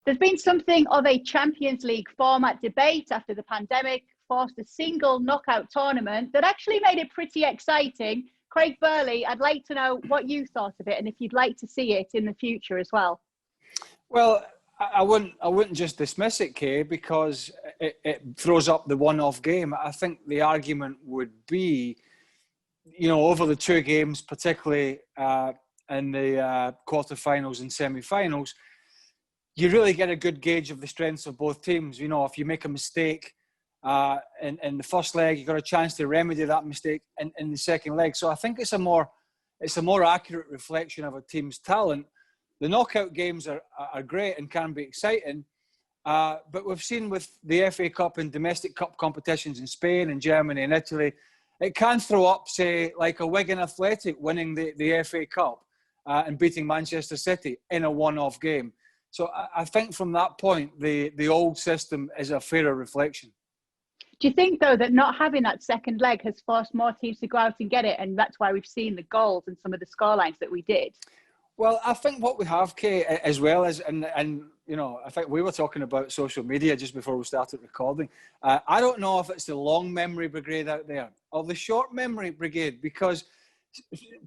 There's been something of a Champions League format debate after the pandemic forced a single knockout tournament that actually made it pretty exciting. Craig Burley, I'd like to know what you thought of it and if you'd like to see it in the future as well. Well, I wouldn't just dismiss it, Kay, because it throws up the one-off game. I think the argument would be, over the two games, particularly in the quarterfinals and semi-finals, you really get a good gauge of the strengths of both teams. If you make a mistake in the first leg, you've got a chance to remedy that mistake in the second leg. So I think it's a more accurate reflection of a team's talent. The knockout games are great and can be exciting, but we've seen with the FA Cup and domestic cup competitions in Spain and Germany and Italy, it can throw up, say, like a Wigan Athletic winning the FA Cup and beating Manchester City in a one-off game. So I think from that point, the old system is a fairer reflection. Do you think, though, that not having that second leg has forced more teams to go out and get it, and that's why we've seen the goals and some of the scorelines that we did? Well, I think what we have, Kay, as well as, and I think we were talking about social media just before we started recording. I don't know if it's the long memory brigade out there or the short memory brigade, because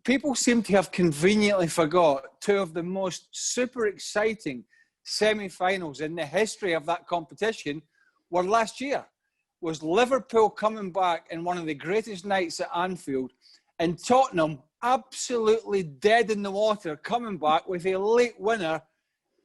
people seem to have conveniently forgot two of the most super exciting semi-finals in the history of that competition were last year. Was Liverpool coming back in one of the greatest nights at Anfield, and Tottenham absolutely dead in the water coming back with a late winner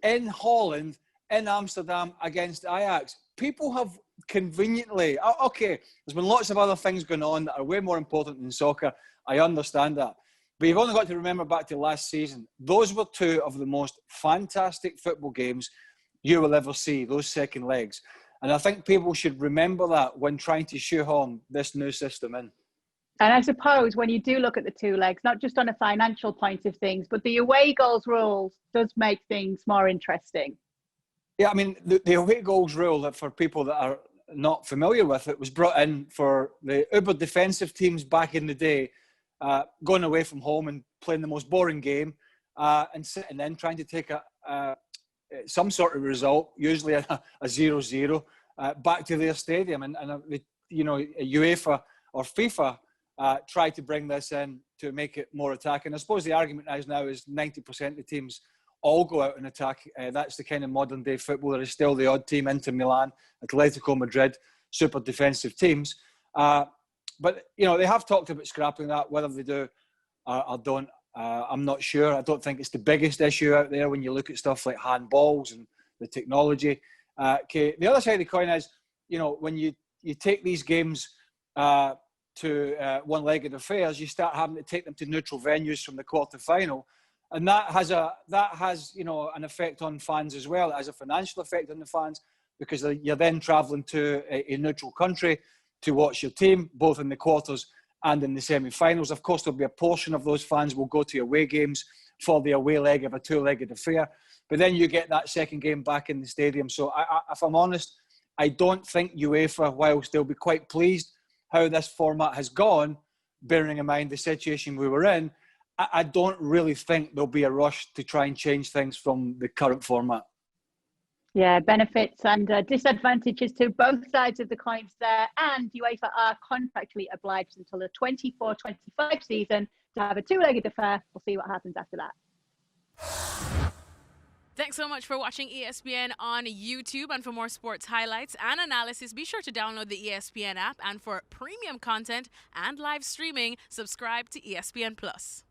in Holland, in Amsterdam against Ajax. People have conveniently, okay, there's been lots of other things going on that are way more important than soccer. I understand that. But you've only got to remember back to last season. Those were two of the most fantastic football games you will ever see, those second legs. And I think people should remember that when trying to shoehorn this new system in. And I suppose when you do look at the two legs, not just on a financial point of things, but the away goals rules does make things more interesting. Yeah, I mean, the away goals rule, that for people that are not familiar with it, was brought in for the uber defensive teams back in the day, going away from home and playing the most boring game and then trying to take some sort of result, usually a 0-0, back to their stadium. And UEFA or FIFA try to bring this in to make it more attacking. I suppose the argument now is 90% of the teams all go out and attack. That's the kind of modern day football. There is still the odd team, Inter Milan, Atletico Madrid, super defensive teams. But they have talked about scrapping that. Whether they do or don't, I'm not sure. I don't think it's the biggest issue out there when you look at stuff like handballs and the technology. The other side of the coin is, when you take these games to one-legged affairs, you start having to take them to neutral venues from the quarter-final, and that has an effect on fans as well. It has a financial effect on the fans, because you're then travelling to a neutral country to watch your team, both in the quarters and in the semi-finals. Of course, there'll be a portion of those fans will go to away games for the away leg of a two-legged affair, but then you get that second game back in the stadium. So if I'm honest, I don't think UEFA, whilst they'll be quite pleased how this format has gone, bearing in mind the situation we were in, I don't really think there'll be a rush to try and change things from the current format. Yeah, benefits and disadvantages to both sides of the coins there. And UEFA are contractually obliged until the 24-25 season to have a two-legged affair. We'll see what happens after that. Thanks so much for watching ESPN on YouTube. And for more sports highlights and analysis, be sure to download the ESPN app. And for premium content and live streaming, subscribe to ESPN Plus.